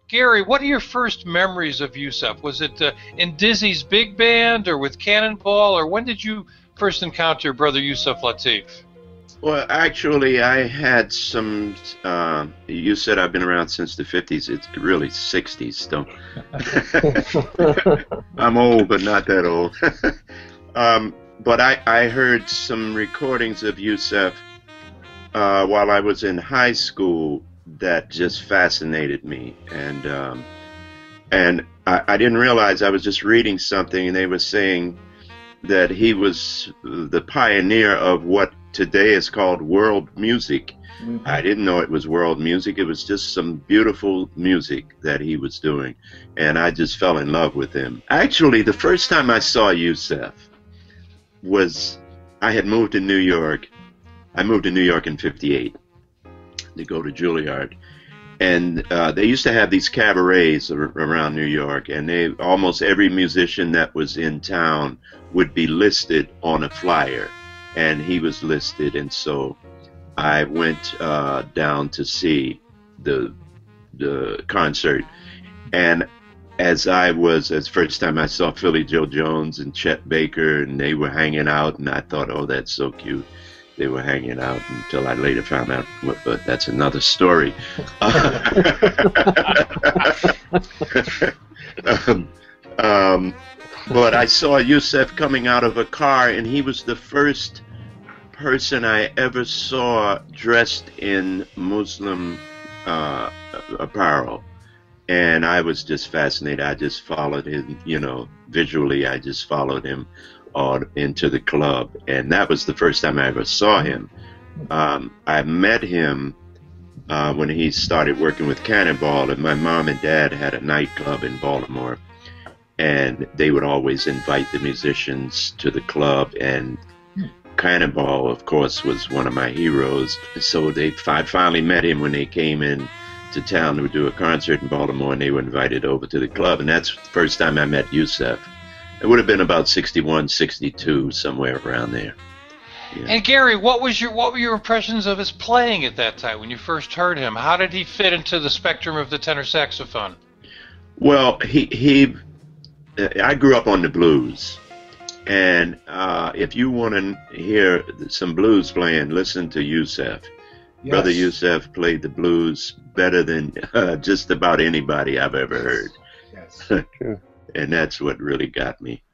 Gary, what are your first memories of Yusef? Was it in Dizzy's big band or with Cannonball, or when did you first encounter brother Yusef Lateef? Well, actually, I had some. You said I've been around since the 50s. It's really 60s, though. I'm old, but not that old. But I heard some recordings of Yusef while I was in high school that just fascinated me, and I didn't realize I was just reading something, and they were saying that he was the pioneer of what today is called world music. Mm-hmm. I didn't know it was world music. It was just some beautiful music that he was doing, and I just fell in love with him. Actually, the first time I saw Yusef was I had moved to New York. I moved to New York in '58 to go to Juilliard, and they used to have these cabarets around New York, and almost every musician that was in town would be listed on a flyer, and he was listed, and so I went down to see the concert, and as first time I saw Philly Joe Jones and Chet Baker, and they were hanging out, and I thought, oh, that's so cute. They were hanging out until I later found out, but that's another story. But I saw Yusef coming out of a car, and he was the first person I ever saw dressed in Muslim apparel. And I was just fascinated. I just followed him, visually I just followed him into the club, and that was the first time I ever saw him. I met him when he started working with Cannonball, and my mom and dad had a nightclub in Baltimore, and they would always invite the musicians to the club, and Cannonball, of course, was one of my heroes. So I finally met him when they came in to town to do a concert in Baltimore, and they were invited over to the club, and that's the first time I met Yusef. It would have been about 61, 62, somewhere around there. Yeah. And Gary, what were your impressions of his playing at that time when you first heard him? How did he fit into the spectrum of the tenor saxophone? Well, I grew up on the blues, and if you want to hear some blues playing, listen to Yusef. Yes. Brother Yusef played the blues better than just about anybody I've ever heard. Yes, true. And that's what really got me.